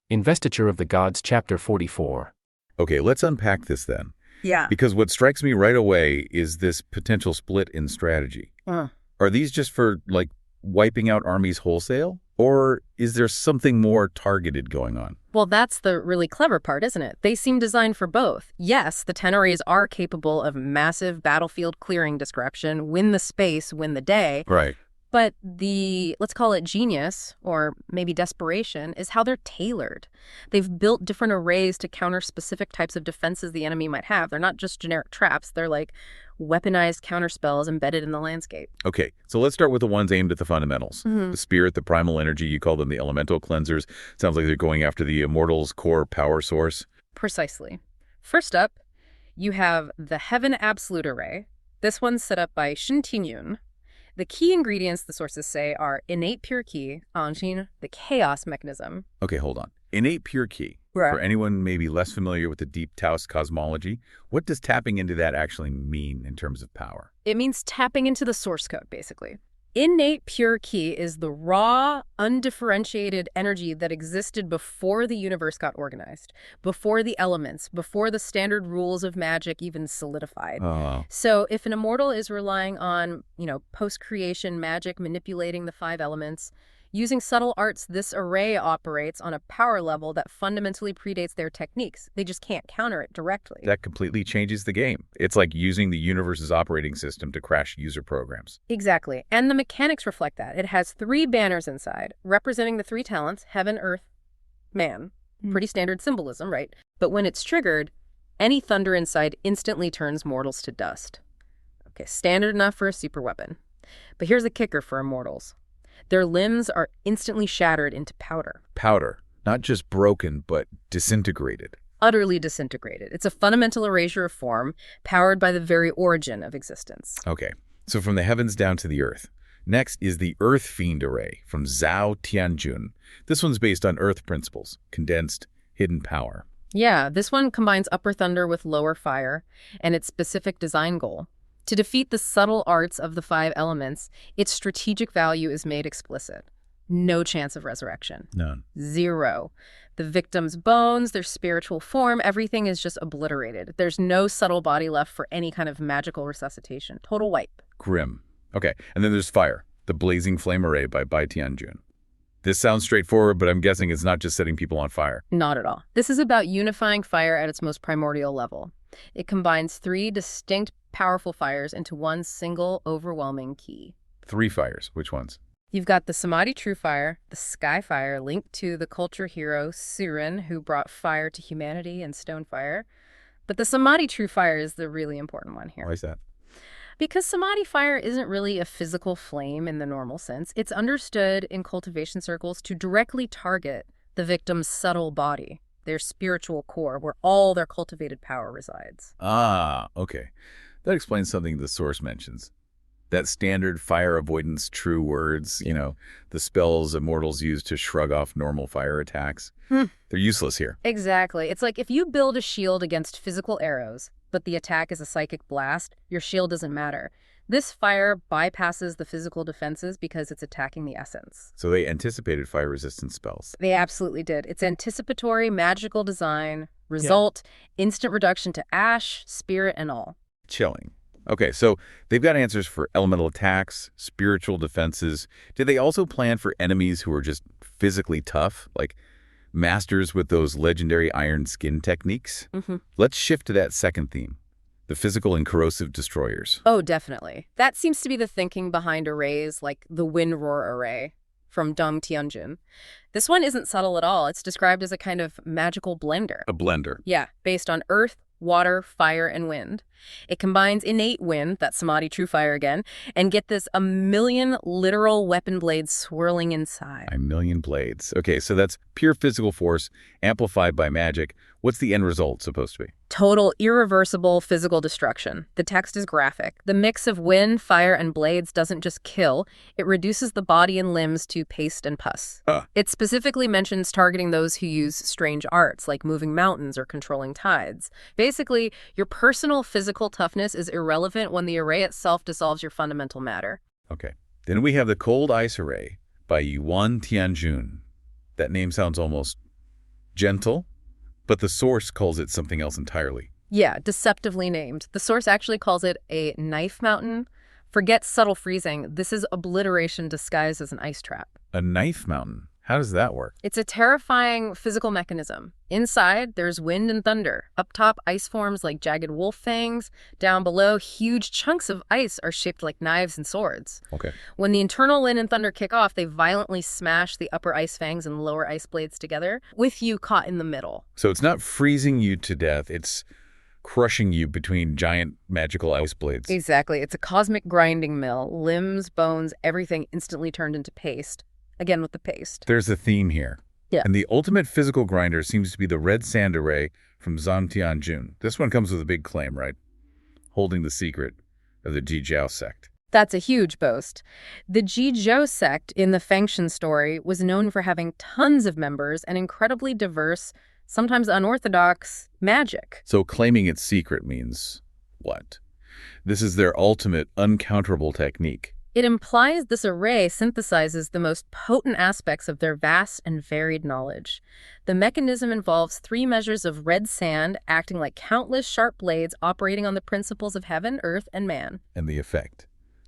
Investiture of the Gods, Chapter 44. Okay, let's unpack this then. Yeah. Because what strikes me right away is this potential split in strategy. Are these just for, like, wiping out armies wholesale? Or is there something more targeted going on? Well, that's the really clever part, isn't it? They seem designed for both. Yes, the 10 arrays are capable of massive battlefield clearing disruption, win the space, win the day. Right. But the, let's call it genius, or maybe desperation, is how they're tailored. They've built different arrays to counter specific types of defenses the enemy might have. They're not just generic traps. They're like weaponized counterspells embedded in the landscape. Okay, so let's start with the ones aimed at the fundamentals. The spirit, the primal energy, you call them the elemental cleansers. Sounds like they're going after the immortal's core power source. Precisely. First up, you have the Heaven Absolute Array. This one's set up by Shin Tinyun. The key ingredients, the sources say, are innate pure ki, Anjin, the chaos mechanism. Okay, hold on. Innate pure ki. Right. For anyone maybe less familiar with the deep Taoist cosmology, what does tapping into that actually mean in terms of power? It means tapping into the source code, basically. Innate pure ki is the raw, undifferentiated energy that existed before the universe got organized, before the elements, before the standard rules of magic even solidified. So if an immortal is relying on, post-creation magic manipulating the 5 elements, using subtle arts, this array operates on a power level that fundamentally predates their techniques. They just can't counter it directly. That completely changes the game. It's like using the universe's operating system to crash user programs. Exactly. And the mechanics reflect that. It has 3 banners inside, representing the 3 talents, heaven, earth, man. Pretty standard symbolism, right? But when it's triggered, any thunder inside instantly turns mortals to dust. Okay, standard enough for a super weapon. But here's the kicker for immortals. Their limbs are instantly shattered into powder. Powder. Not just broken, but disintegrated. Utterly disintegrated. It's a fundamental erasure of form, powered by the very origin of existence. Okay, so from the heavens down to the earth. Next is the Earth Fiend Array from Zhao Tianjun. This one's based on Earth principles, condensed, hidden power. Yeah, this one combines upper thunder with lower fire, and its specific design goal. To defeat the subtle arts of the 5 elements, its strategic value is made explicit. No chance of resurrection. None. 0. The victim's bones, their spiritual form, everything is just obliterated. There's no subtle body left for any kind of magical resuscitation. Total wipe. Grim. Okay, and then there's Fire, the Blazing Flame Array by Bai Tianjun. This sounds straightforward, but I'm guessing it's not just setting people on fire. Not at all. This is about unifying fire at its most primordial level. It combines 3 distinct, powerful fires into one single, overwhelming key. 3 fires. Which ones? You've got the Samadhi True Fire, the Sky Fire, linked to the culture hero Siren, who brought fire to humanity and stone fire. But the Samadhi True Fire is the really important one here. Why is that? Because Samadhi fire isn't really a physical flame in the normal sense. It's understood in cultivation circles to directly target the victim's subtle body, their spiritual core, where all their cultivated power resides. Ah, okay. That explains something the source mentions. That standard fire avoidance true words, the spells immortals use to shrug off normal fire attacks. They're useless here. Exactly. It's like if you build a shield against physical arrows, but the attack is a psychic blast, your shield doesn't matter. This fire bypasses the physical defenses because it's attacking the essence. So they anticipated fire-resistant spells. They absolutely did. It's anticipatory, magical design, result, instant reduction to ash, spirit, and all. Chilling. Okay, so they've got answers for elemental attacks, spiritual defenses. Did they also plan for enemies who are just physically tough, like masters with those legendary iron skin techniques? Let's shift to that second theme, the physical and corrosive destroyers. Oh, definitely. That seems to be the thinking behind arrays like the Wind Roar Array from Dong Tianjun. This one isn't subtle at all. It's described as a kind of magical blender. A blender. Yeah, based on earth, water, fire, and wind. It combines innate wind, that's Samadhi True Fire again, and get this, 1,000,000 literal weapon blades swirling inside. 1,000,000 blades. Okay, so that's pure physical force amplified by magic. What's the end result supposed to be? Total, irreversible physical destruction. The text is graphic. The mix of wind, fire, and blades doesn't just kill, it reduces the body and limbs to paste and pus. It specifically mentions targeting those who use strange arts, like moving mountains or controlling tides. Basically, your personal physical toughness is irrelevant when the array itself dissolves your fundamental matter. Okay. Then we have the Cold Ice Array by Yuan Tianjun. That name sounds almost Gentle, but the source calls it something else entirely. Yeah, deceptively named. The source actually calls it a knife mountain. Forget subtle freezing. This is obliteration disguised as an ice trap. A knife mountain? How does that work? It's a terrifying physical mechanism. Inside, there's wind and thunder. Up top, ice forms like jagged wolf fangs. Down below, huge chunks of ice are shaped like knives and swords. Okay. When the internal wind and thunder kick off, they violently smash the upper ice fangs and lower ice blades together, with you caught in the middle. So it's not freezing you to death, it's crushing you between giant magical ice blades. Exactly. It's a cosmic grinding mill. Limbs, bones, everything instantly turned into paste. Again with the paste. There's a theme here. Yeah. And the ultimate physical grinder seems to be the red sand array from Tianjun. This one comes with a big claim, right? Holding the secret of the Jiao sect. That's a huge boast. The Jiao sect in the Fengshen story was known for having tons of members and incredibly diverse, sometimes unorthodox, magic. So claiming its secret means what? This is their ultimate uncounterable technique. It implies this array synthesizes the most potent aspects of their vast and varied knowledge. The mechanism involves 3 measures of red sand acting like countless sharp blades operating on the principles of heaven, earth, and man. And the effect,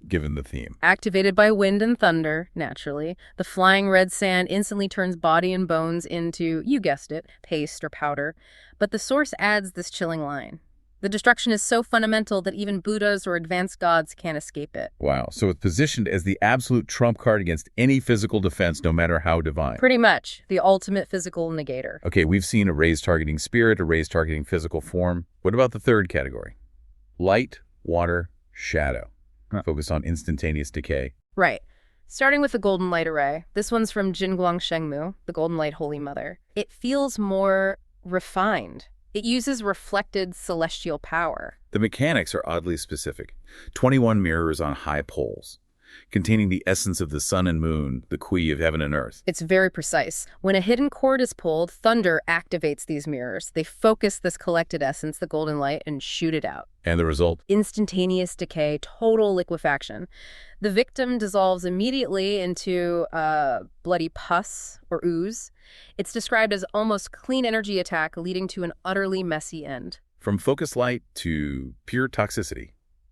given the theme. Activated by wind and thunder, naturally, the flying red sand instantly turns body and bones into, you guessed it, paste or powder. But the source adds this chilling line. The destruction is so fundamental that even Buddhas or advanced gods can't escape it. Wow. So it's positioned as the absolute trump card against any physical defense, no matter how divine. Pretty much. The ultimate physical negator. Okay, we've seen arrays targeting spirit, arrays targeting physical form. What about the third category? Light, water, shadow. Focus on instantaneous decay. Right. Starting with the Golden Light Array. This one's from Jinguang Shengmu, the Golden Light Holy Mother. It feels more refined. It uses reflected celestial power. The mechanics are oddly specific. 21 mirrors on high poles, containing the essence of the sun and moon, the Kui of heaven and earth. It's very precise. When a hidden cord is pulled, thunder activates these mirrors. They focus this collected essence, the golden light, and shoot it out. And the result? Instantaneous decay, total liquefaction. The victim dissolves immediately into bloody pus or ooze. It's described as almost clean energy attack, leading to an utterly messy end. From focus light to pure toxicity.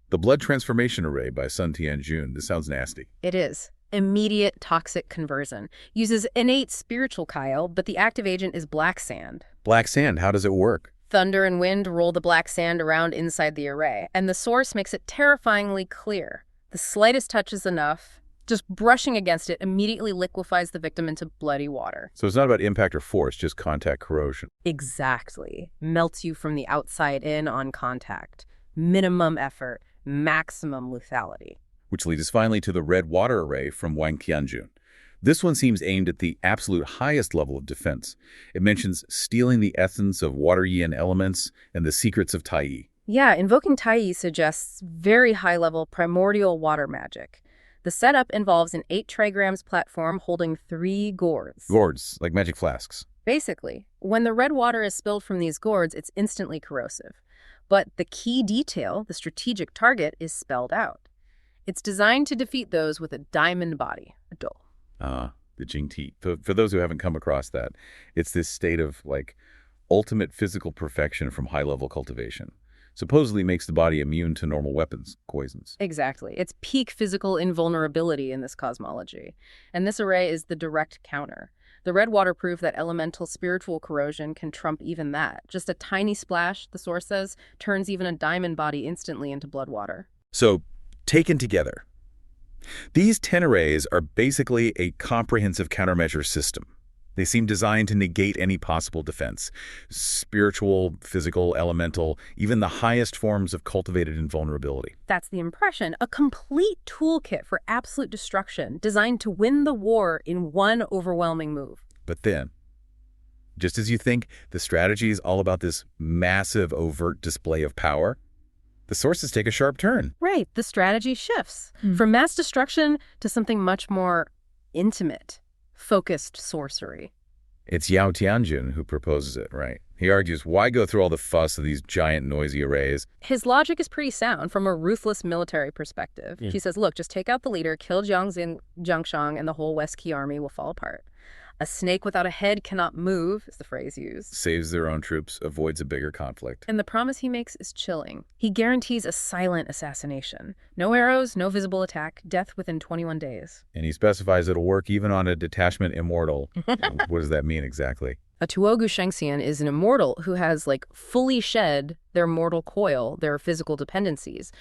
The blood transformation array by Sun Tianjun. This sounds nasty. It is. Immediate toxic conversion. Uses innate spiritual chyle, but the active agent is black sand. Black sand, how does it work? Thunder and wind roll the black sand around inside the array, and the source makes it terrifyingly clear. The slightest touch is enough. Just brushing against it immediately liquefies the victim into bloody water. So it's not about impact or force, just contact corrosion. Exactly. Melts you from the outside in on contact. Minimum effort, maximum lethality. Which leads us finally to the red water array from Wang Tianjun. This one seems aimed at the absolute highest level of defense. It mentions stealing the essence of water yin elements and the secrets of Tai Yi. Yeah, invoking Tai Yi suggests very high-level primordial water magic. The setup involves an 8 trigrams platform holding 3 gourds. Gourds, like magic flasks. Basically, when the red water is spilled from these gourds, it's instantly corrosive. But the key detail, the strategic target, is spelled out. It's designed to defeat those with a diamond body, a dole. The Jing Ti. For those who haven't come across that, it's this state of, ultimate physical perfection from high-level cultivation. Supposedly makes the body immune to normal weapons, poisons. Exactly. It's peak physical invulnerability in this cosmology. And this array is the direct counter. The red water proof that elemental spiritual corrosion can trump even that. Just a tiny splash, the source says, turns even a diamond body instantly into blood water. So, taken together, these 10 arrays are basically a comprehensive countermeasure system. They seem designed to negate any possible defense. Spiritual, physical, elemental, even the highest forms of cultivated invulnerability. That's the impression. A complete toolkit for absolute destruction, designed to win the war in one overwhelming move. But then, just as you think the strategy is all about this massive overt display of power, the sources take a sharp turn. Right. The strategy shifts from mass destruction to something much more intimate. Focused sorcery. It's Yao Tianjun who proposes it, right? He argues, why go through all the fuss of these giant noisy arrays? His logic is pretty sound from a ruthless military perspective. Yeah. He says, look, just take out the leader, kill Jiang Zingshan, and the whole West Qi army will fall apart. A snake without a head cannot move, is the phrase used. Saves their own troops, avoids a bigger conflict. And the promise he makes is chilling. He guarantees a silent assassination. No arrows, no visible attack, death within 21 days. And he specifies it'll work even on a detachment immortal. What does that mean exactly? A Tuogu Shengxian is an immortal who has, fully shed their mortal coil, their physical dependencies.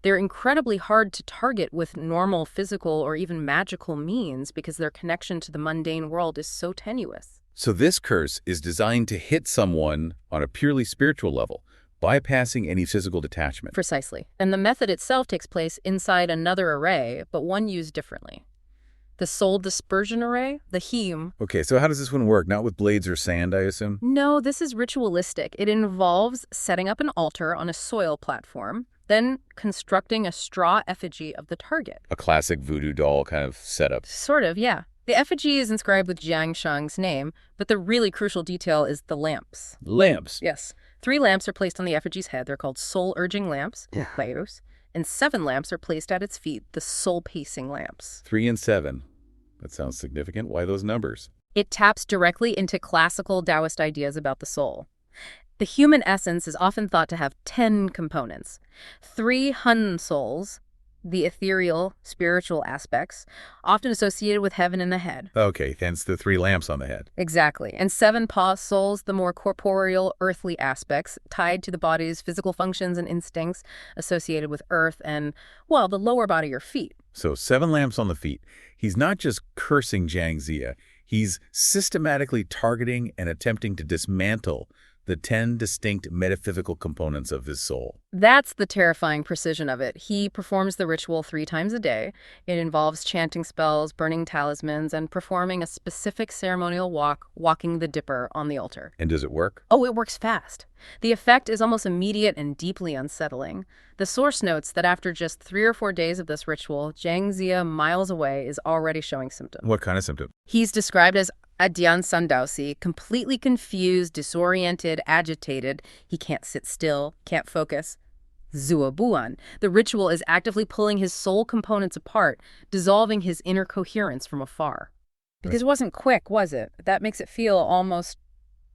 They're incredibly hard to target with normal physical or even magical means because their connection to the mundane world is so tenuous. So this curse is designed to hit someone on a purely spiritual level, bypassing any physical detachment. Precisely. And the method itself takes place inside another array, but one used differently. The soul dispersion array, the heme. Okay, so how does this one work? Not with blades or sand, I assume? No, this is ritualistic. It involves setting up an altar on a soil platform, then constructing a straw effigy of the target. A classic voodoo doll kind of setup. Sort of, yeah. The effigy is inscribed with Jiang's name, but the really crucial detail is the lamps. Lamps? Yes. 3 lamps are placed on the effigy's head. They're called soul-urging lamps, Pleiros, and 7 lamps are placed at its feet, the soul-pacing lamps. 3 and 7. That sounds significant. Why those numbers? It taps directly into classical Taoist ideas about the soul. The human essence is often thought to have 10 components. 3 Hun souls, the ethereal, spiritual aspects, often associated with heaven in the head. Okay, hence the 3 lamps on the head. Exactly. And 7 Pa souls, the more corporeal, earthly aspects, tied to the body's physical functions and instincts associated with earth and, well, the lower body or feet. So 7 lamps on the feet. He's not just cursing Jiang Ziya. He's systematically targeting and attempting to dismantle the 10 distinct metaphysical components of his soul. That's the terrifying precision of it. He performs the ritual 3 times a day. It involves chanting spells, burning talismans, and performing a specific ceremonial walking the dipper on the altar. And does it work? Oh, it works fast. The effect is almost immediate and deeply unsettling. The source notes that after just 3 or 4 days of this ritual, Jiang Ziya, miles away, is already showing symptoms. What kind of symptom? He's described as Adian Sandausi, completely confused, disoriented, agitated. He can't sit still, can't focus. Zuobuan. The ritual is actively pulling his soul components apart, dissolving his inner coherence from afar. Because it wasn't quick, was it? That makes it feel almost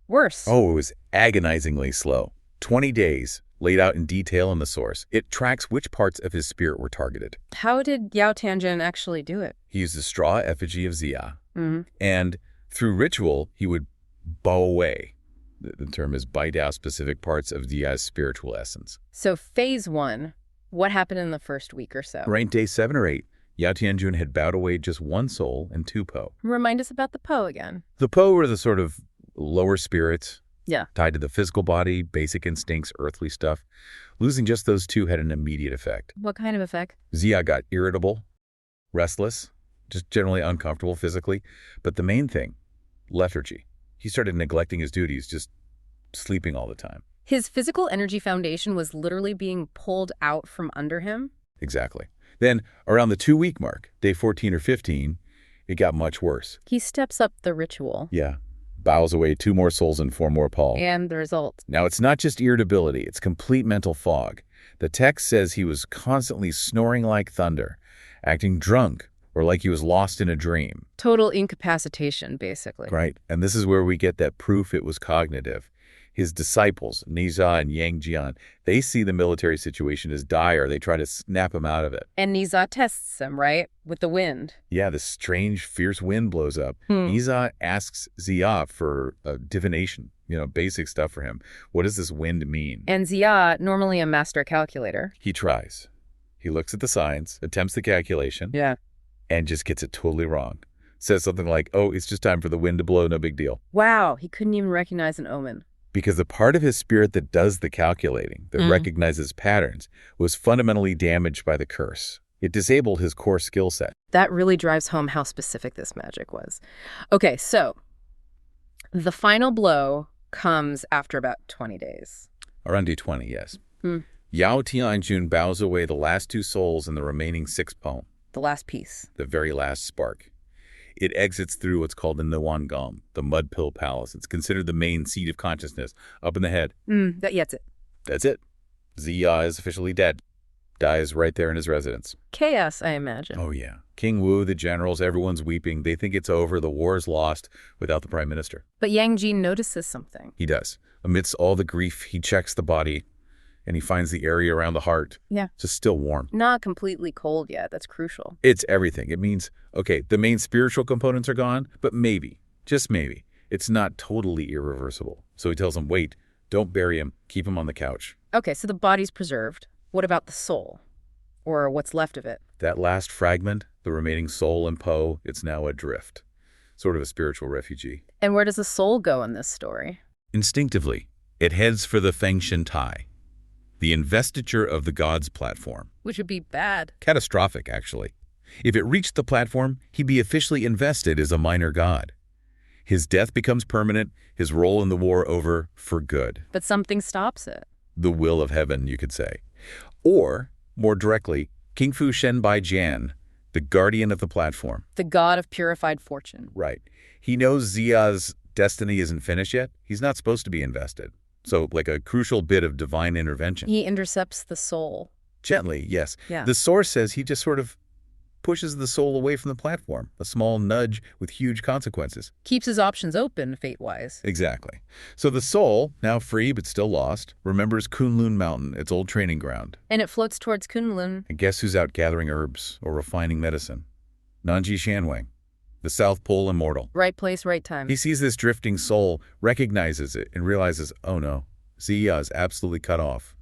worse. Oh, it was agonizingly slow. 20 days, laid out in detail in the source. It tracks which parts of his spirit were targeted. How did Yao Tianjin actually do it? He used the straw effigy of Ziya. And through ritual, he would bow away. The term is bite out specific parts of Ziya's spiritual essence. So phase 1, what happened in the first week or so? Right, day 7 or 8, Yao Tianjun had bowed away just 1 soul and 2 Po. Remind us about the Po again. The Po were the sort of lower spirits. Yeah. Tied to the physical body, basic instincts, earthly stuff. Losing just those 2 had an immediate effect. What kind of effect? Ziya got irritable, restless, just generally uncomfortable physically. But the main thing, lethargy. He started neglecting his duties, just sleeping all the time. His physical energy foundation was literally being pulled out from under him? Exactly. Then, around the 2-week mark, day 14 or 15, it got much worse. He steps up the ritual. Yeah. Bows away 2 more souls and 4 more Pa. And the result? Now, it's not just irritability, it's complete mental fog. The text says he was constantly snoring like thunder, acting drunk, or like he was lost in a dream. Total incapacitation, basically. Right. And this is where we get that proof it was cognitive. His disciples, Niza and Yang Jian, they see the military situation as dire. They try to snap him out of it. And Niza tests him, right? With the wind. Yeah, this strange, fierce wind blows up. Niza asks Ziya for divination, basic stuff for him. What does this wind mean? And Ziya, normally a master calculator. He tries. He looks at the signs, attempts the calculation. Yeah. And just gets it totally wrong. Says something like, oh, it's just time for the wind to blow, no big deal. Wow, he couldn't even recognize an omen. Because the part of his spirit that does the calculating, that recognizes patterns, was fundamentally damaged by the curse. It disabled his core skill set. That really drives home how specific this magic was. Okay, so the final blow comes after about 20 days. Around day 20, yes. Yao Tianjun bows away the last 2 souls in the remaining 6 Po. The last piece. The very last spark. It exits through what's called the Nwangam, the Mud Pill Palace. It's considered the main seat of consciousness, up in the head. That's it. That's it. Ziya is officially dead. dies right there in his residence. Chaos, I imagine. Oh, yeah. King Wu, the generals, everyone's weeping. They think it's over. The war's lost without the prime minister. But Yang Ji notices something. He does. Amidst all the grief, he checks the body, and he finds the area around the heart. Yeah. Just still warm. Not completely cold yet. That's crucial. It's everything. It means, okay, the main spiritual components are gone, but maybe, just maybe, it's not totally irreversible. So he tells him, wait, don't bury him. Keep him on the couch. Okay, so the body's preserved. What about the soul? Or what's left of it? That last fragment, the remaining soul in Po, it's now adrift. Sort of a spiritual refugee. And where does the soul go in this story? Instinctively, it heads for the Feng Shen Tai, the investiture of the gods platform. Which would be bad. Catastrophic, actually. If it reached the platform, he'd be officially invested as a minor god. His death becomes permanent, his role in the war over for good. But something stops it. The will of heaven, you could say. Or, more directly, King Fu Shenbai Jian, the guardian of the platform. The god of purified fortune. Right. He knows Ziya's destiny isn't finished yet. He's not supposed to be invested. So, like a crucial bit of divine intervention. He intercepts the soul. Gently, yes. Yeah. The source says he just sort of pushes the soul away from the platform, a small nudge with huge consequences. Keeps his options open, fate-wise. Exactly. So the soul, now free but still lost, remembers Kunlun Mountain, its old training ground. And it floats towards Kunlun. And guess who's out gathering herbs or refining medicine? Nanji Shanwang, the South Pole immortal. Right place, right time. He sees this drifting soul, recognizes it, and realizes, oh no, Ziya is absolutely cut off.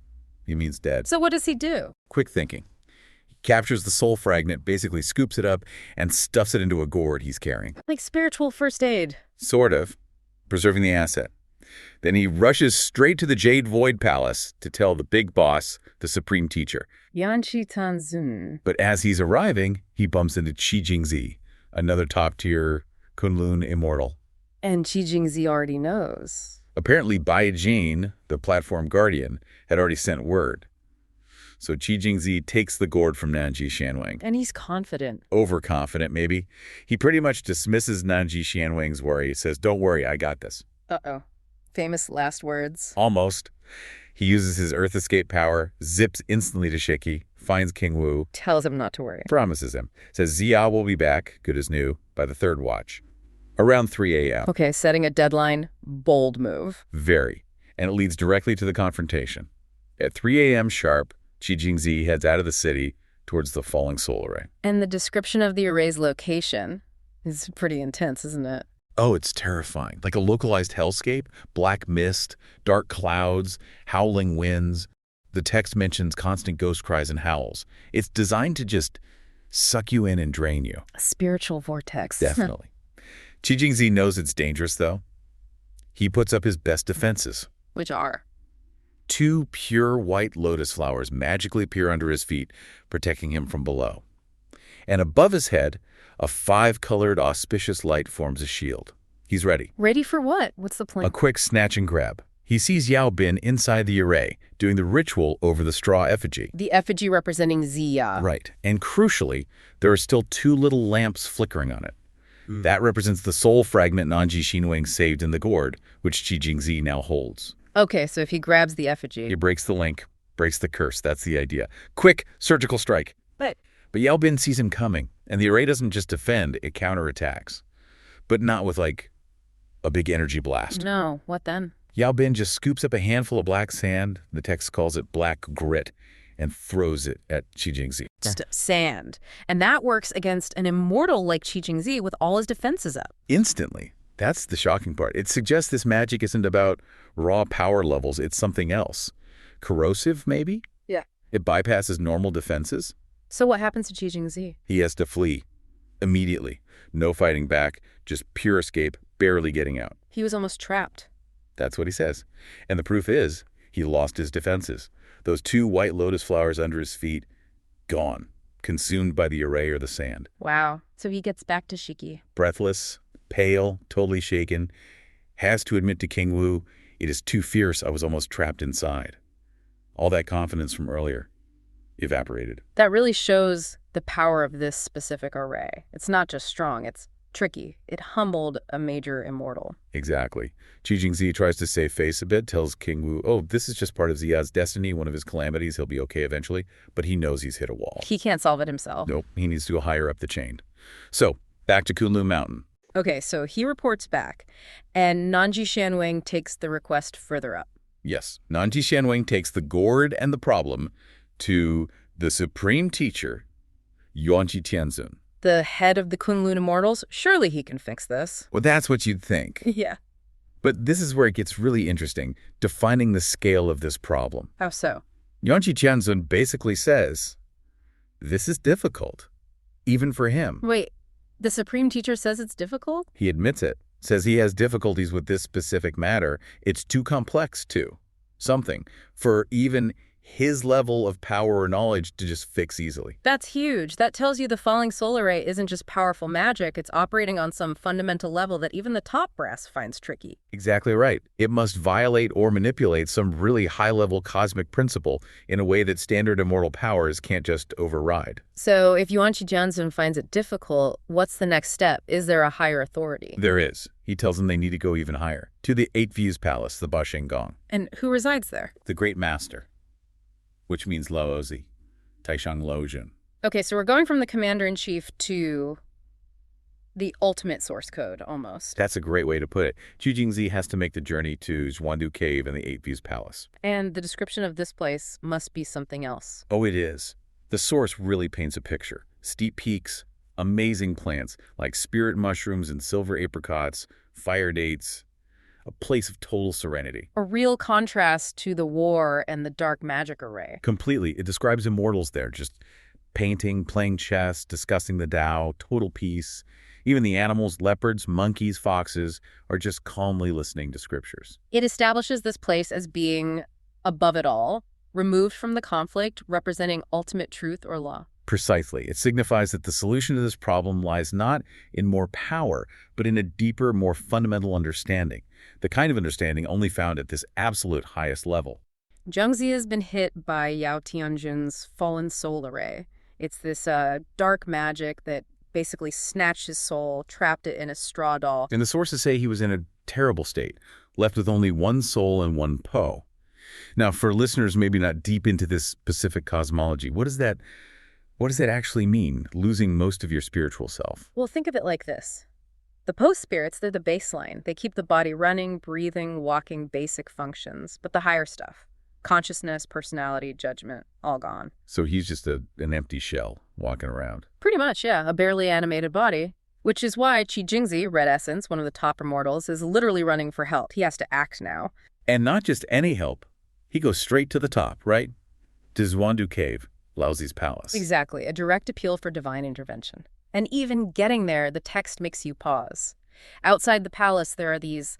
He means dead. So what does he do? Quick thinking. Captures the soul fragment, basically scoops it up, and stuffs it into a gourd he's carrying. Like spiritual first aid. Sort of, preserving the asset. Then he rushes straight to the Jade Void Palace to tell the big boss, the supreme teacher. Yanchi Tanzun. But as he's arriving, he bumps into Qi Jingzi, another top-tier Kunlun immortal. And Qi Jingzi already knows. Apparently, Bai Jin, the platform guardian, had already sent word. So Qi Jingzi takes the gourd from Nanji Shanwang. And he's confident. Overconfident, maybe. He pretty much dismisses Nanji Shanwang's worry. He says, don't worry, I got this. Uh-oh. Famous last words. Almost. He uses his Earth Escape power, zips instantly to Shiki, finds King Wu. Tells him not to worry. Promises him. Says Ziya will be back, good as new, by the third watch. Around 3 a.m. Okay, setting a deadline. Bold move. Very. And it leads directly to the confrontation. At 3 a.m. sharp, Qi Jingzi heads out of the city towards the falling soul array. And the description of the array's location is pretty intense, isn't it? Oh, it's terrifying. Like a localized hellscape, black mist, dark clouds, howling winds. The text mentions constant ghost cries and howls. It's designed to just suck you in and drain you. A spiritual vortex. Definitely. Qi Jingzi knows it's dangerous, though. He puts up his best defenses. Which are? 2 pure white lotus flowers magically appear under his feet, protecting him from below. And above his head, a 5-colored auspicious light forms a shield. He's ready. Ready for what? What's the plan? A quick snatch and grab. He sees Yao Bin inside the array, doing the ritual over the straw effigy. The effigy representing Ziya. Right. And crucially, there are still 2 little lamps flickering on it. That represents the soul fragment Nanji Shanwang saved in the gourd, which Qi Jingzi now holds. Okay, so if he grabs the effigy. He breaks the link, breaks the curse. That's the idea. Quick, surgical strike. But Yao Bin sees him coming, and the array doesn't just defend, it counterattacks. But not with, like, a big energy blast. no, what then? Yao Bin just scoops up a handful of black sand, the text calls it black grit, and throws it at Qi Jingzi. Just sand. And that works against an immortal like Qi Jingzi with all his defenses up. Instantly. That's the shocking part. It suggests this magic isn't about raw power levels, it's something else. Corrosive, maybe? Yeah. It bypasses normal defenses. So what happens to Qi Jingzi? He has to flee. Immediately. No fighting back, just pure escape, barely getting out. He was almost trapped. That's what he says. And the proof is, he lost his defenses. Those 2 white lotus flowers under his feet, gone. Consumed by the array or the sand. Wow. So he gets back to Shiki. Breathless, pale, totally shaken, has to admit to King Wu, it is too fierce, I was almost trapped inside. All that confidence from earlier evaporated. That really shows the power of this specific array. It's not just strong, it's tricky. It humbled a major immortal. Exactly. Jingzi tries to save face a bit, tells King Wu, oh, this is just part of Ziya's destiny, one of his calamities, he'll be okay eventually, but he knows he's hit a wall. He can't solve it himself. Nope, he needs to go higher up the chain. So, back to Kunlun Mountain. Okay, so he reports back, and Nanji Shanwang takes the request further up. Yes, Nanji Shanwang takes the gourd and the problem to the supreme teacher, Yuanqi Tianzun. The head of the Kunlun Immortals? Surely he can fix this. Well, that's what you'd think. Yeah. But this is where it gets really interesting, defining the scale of this problem. How so? Yuanqi Tianzun basically says, this is difficult, even for him. Wait, the Supreme Teacher says it's difficult? He admits it, says he has difficulties with this specific matter. It's too complex to something for even his level of power or knowledge to just fix easily. That's huge. That tells you the falling solar ray isn't just powerful magic, it's operating on some fundamental level that even the top brass finds tricky. Exactly right. It must violate or manipulate some really high-level cosmic principle in a way that standard immortal powers can't just override. So if Yuanqi Jianzun finds it difficult, what's the next step? Is there a higher authority? There is. He tells them they need to go even higher, to the Eight Views Palace, the Bashing Gong. And who resides there? The Great Master, which means Laozi, Taishang Lojun. Okay, so we're going from the commander-in-chief to the ultimate source code, almost. That's a great way to put it. Jingzi has to make the journey to Zhuandu Cave and the Eight Views Palace. And the description of this place must be something else. Oh, it is. The source really paints a picture. Steep peaks, amazing plants like spirit mushrooms and silver apricots, fire dates, a place of total serenity. A real contrast to the war and the dark magic array. Completely. It describes immortals there, just painting, playing chess, discussing the Tao, total peace. Even the animals, leopards, monkeys, foxes, are just calmly listening to scriptures. It establishes this place as being above it all, removed from the conflict, representing ultimate truth or law. Precisely. It signifies that the solution to this problem lies not in more power, but in a deeper, more fundamental understanding. The kind of understanding only found at this absolute highest level. Jiang has been hit by Yao Tianjun's fallen soul array. It's this dark magic that basically snatched his soul, trapped it in a straw doll. And the sources say he was in a terrible state, left with only one soul and one po. Now, for listeners maybe not deep into this specific cosmology, what does that actually mean, losing most of your spiritual self? Well, think of it like this. The post-spirits, they're the baseline. They keep the body running, breathing, walking, basic functions. But the higher stuff, consciousness, personality, judgment, all gone. So he's just an empty shell walking around. Pretty much, yeah. A barely animated body. Which is why Jingzi, Red Essence, one of the top immortals, is literally running for help. He has to act now. And not just any help. He goes straight to the top, right? To Zhuandu Cave, Laozi's palace. Exactly. A direct appeal for divine intervention. And even getting there, the text makes you pause. Outside the palace, there are these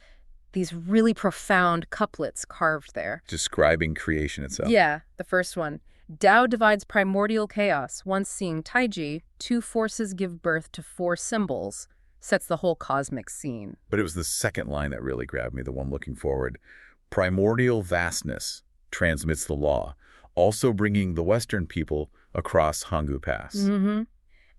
really profound couplets carved there. Describing creation itself. Yeah, the first one. Tao divides primordial chaos. Once seeing Taiji, two forces give birth to four symbols. Sets the whole cosmic scene. But it was the second line that really grabbed me, the one looking forward. Primordial vastness transmits the law, also bringing the Western people across Hanggu Pass. Mm-hmm.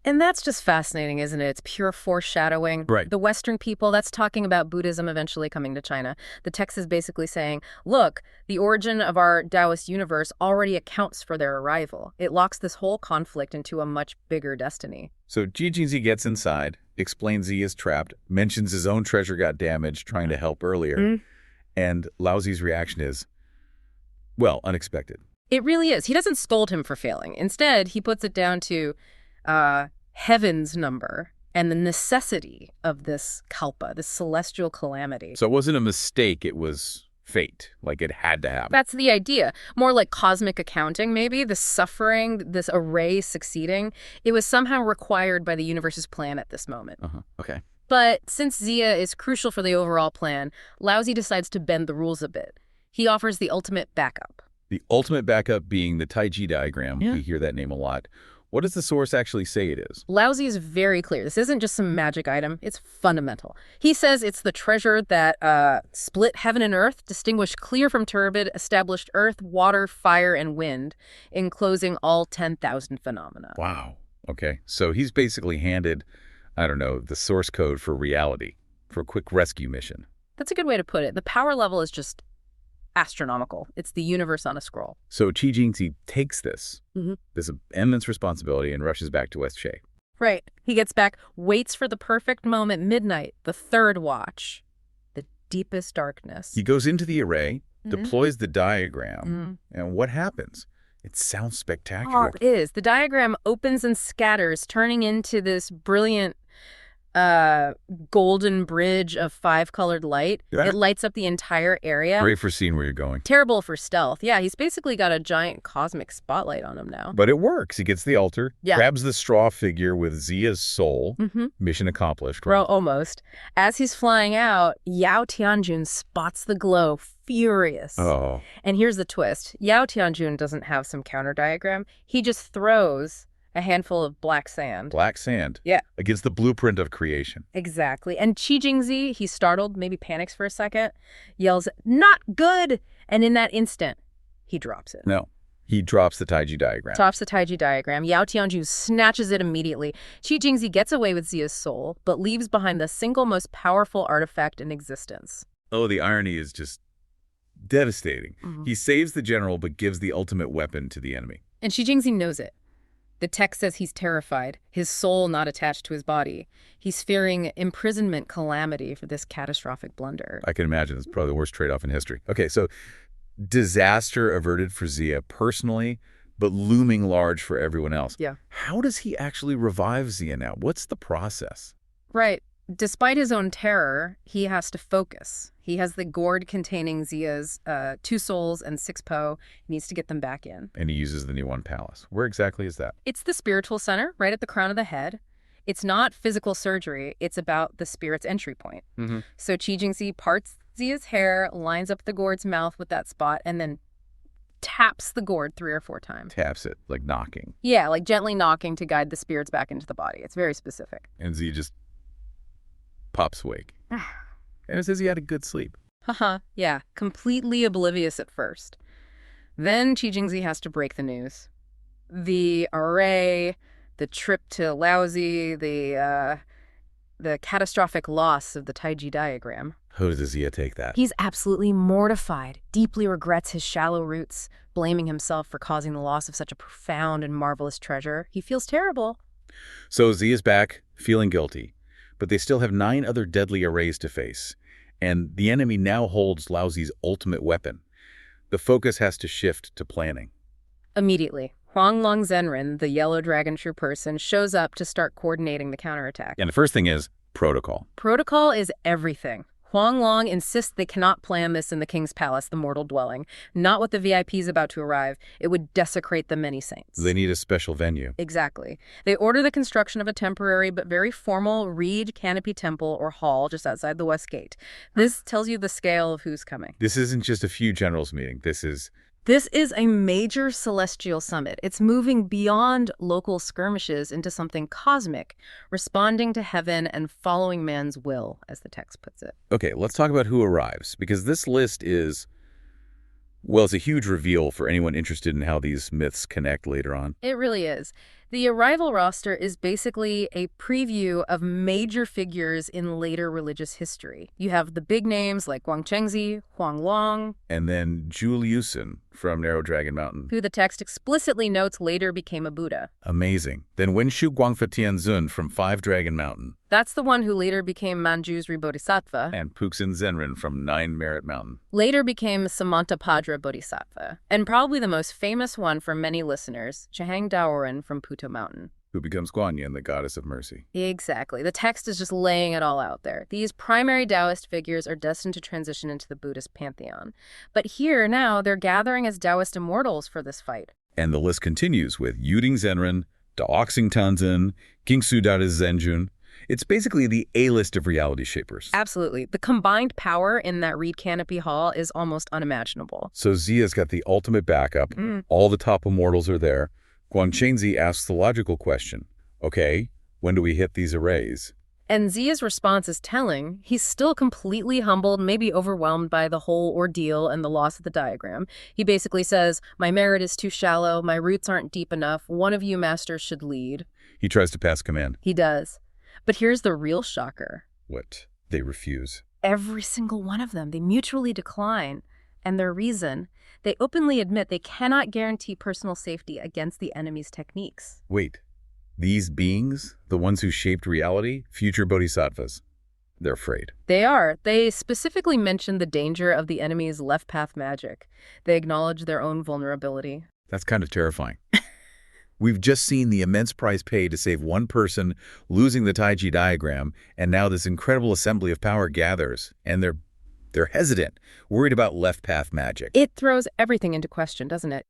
And that's just fascinating, isn't it? It's pure foreshadowing. Right. The Western people, that's talking about Buddhism eventually coming to China. The text is basically saying, look, the origin of our Taoist universe already accounts for their arrival. It locks this whole conflict into a much bigger destiny. So Jingzi gets inside, explains he is trapped, mentions his own treasure got damaged trying to help earlier, and Laozi's reaction is, well, unexpected. It really is. He doesn't scold him for failing. Instead, he puts it down to heaven's number and the necessity of this kalpa, this celestial calamity. So it wasn't a mistake, it was fate, like it had to happen. That's the idea. More like cosmic accounting, maybe. The suffering, this array succeeding, it was somehow required by the universe's plan at this moment. Okay. But since Ziya is crucial for the overall plan, Laozi decides to bend the rules a bit. He offers the ultimate backup. The ultimate backup being the Taiji diagram. Yeah. We hear that name a lot. What does the source actually say it is? Laozi is very clear. This isn't just some magic item. It's fundamental. He says it's the treasure that split heaven and earth, distinguished clear from turbid, established earth, water, fire, and wind, enclosing all 10,000 phenomena. Wow. Okay. So he's basically handed I don't know, the source code for reality, for a quick rescue mission. That's a good way to put it. The power level is just astronomical. It's the universe on a scroll. So Jiang takes this Mm-hmm. immense responsibility and rushes back to West Shay. Right. He gets back, waits for the perfect moment, midnight, the third watch, the deepest darkness. He goes into the array, Mhm. deploys the diagram, and what happens? It sounds spectacular. Oh, it is. The diagram opens and scatters, turning into this brilliant golden bridge of 5-colored light. Yeah. It lights up the entire area. Great for seeing where you're going. Terrible for stealth. Yeah, he's basically got a giant cosmic spotlight on him now. But it works. He gets the altar, Yeah. grabs the straw figure with Ziya's soul. Mm-hmm. Mission accomplished. Bro, almost. As he's flying out, Yao Tianjun spots the glow, furious. Oh. And here's the twist. Yao Tianjun doesn't have some counter diagram. He just throws a handful of black sand. Black sand. Yeah. Against the blueprint of creation. Exactly. And Qi Jingzi, he's startled, maybe panics for a second, yells, "Not good!" And in that instant, he drops it. No. He drops the Taiji diagram. Tops the Taiji diagram. Yao Tianjun snatches it immediately. Qi Jingzi gets away with Ziya's soul, but leaves behind the single most powerful artifact in existence. Oh, the irony is just devastating. Mm-hmm. He saves the general but gives the ultimate weapon to the enemy. And Qi Jingzi knows it. The text says he's terrified, his soul not attached to his body. He's fearing imprisonment calamity for this catastrophic blunder. I can imagine it's probably the worst trade-off in history. Okay, so disaster averted for Ziya personally, but looming large for everyone else. Yeah. How does he actually revive Ziya now? What's the process? Right. Despite his own terror, he has to focus. He has the gourd containing Ziya's 2 souls and 6 po. He needs to get them back in. And he uses the Niwan Palace. Where exactly is that? It's the spiritual center, right at the crown of the head. It's not physical surgery. It's about the spirit's entry point. Mm-hmm. So Qi Jingzi parts Ziya's hair, lines up the gourd's mouth with that spot, and then taps the gourd 3 or 4 times. Taps it, like knocking. Yeah, like gently knocking to guide the spirits back into the body. It's very specific. And Ziya just pops awake. And it says he had a good sleep. Haha, yeah, completely oblivious at first. Then Qi Jingzi has to break the news. The array, the trip to Laozi, the catastrophic loss of the Taiji diagram. How does Ziya take that? He's absolutely mortified, deeply regrets his shallow roots, blaming himself for causing the loss of such a profound and marvelous treasure. He feels terrible. So Ziya's back, feeling guilty. But they still have 9 other deadly arrays to face. And the enemy now holds Laozi's ultimate weapon. The focus has to shift to planning. Immediately, Huanglong Zhenren, the yellow dragon true person, shows up to start coordinating the counterattack. And the first thing is protocol. Protocol is everything. Huanglong insists they cannot plan this in the king's palace, the mortal dwelling. Not with the VIPs about to arrive. It would desecrate the many saints. They need a special venue. Exactly. They order the construction of a temporary but very formal reed canopy temple or hall just outside the west gate. This tells you the scale of who's coming. This isn't just a few generals meeting. This is a major celestial summit. It's moving beyond local skirmishes into something cosmic, responding to heaven and following man's will, as the text puts it. Okay, let's talk about who arrives, because this list is, well, it's a huge reveal for anyone interested in how these myths connect later on. It really is. The arrival roster is basically a preview of major figures in later religious history. You have the big names like Guangchengzi, Huanglong, And then Zhu Liusen from Narrow Dragon Mountain. who the text explicitly notes later became a Buddha. Amazing. Then Wenshu Guangfa Tianzun from 5 Dragon Mountain. That's the one who later became Manjusri Bodhisattva. And Puxin Zenrin from 9 Merit Mountain. Later became Samantabhadra Bodhisattva. And probably the most famous one for many listeners, Chahang Daoren from Puto Mountain. Who becomes Guanyin, the goddess of mercy. Exactly. The text is just laying it all out there. These primary Taoist figures are destined to transition into the Buddhist pantheon. But here, now, they're gathering as Taoist immortals for this fight. And the list continues with Yuding Zenrin, Daoxing Tanzin, Kingsu Dada Zenjun. It's basically the A-list of reality shapers. Absolutely. The combined power in that reed canopy hall is almost unimaginable. So Ziya's got the ultimate backup. All the top immortals are there. Guangchengzi asks the logical question, okay, when do we hit these arrays? And Ziya's response is telling. He's still completely humbled, maybe overwhelmed by the whole ordeal and the loss of the diagram. He basically says, my merit is too shallow, my roots aren't deep enough, one of you masters should lead. He tries to pass command. He does. But here's the real shocker. What? They refuse. Every single one of them, they mutually decline. And their reason, they openly admit they cannot guarantee personal safety against the enemy's techniques. Wait, these beings, the ones who shaped reality, future bodhisattvas, they're afraid. They are. They specifically mention the danger of the enemy's left path magic. They acknowledge their own vulnerability. That's kind of terrifying. We've just seen the immense price paid to save one person losing the Taiji diagram, and now this incredible assembly of power gathers, and they're hesitant, worried about left path magic. It throws everything into question, doesn't it?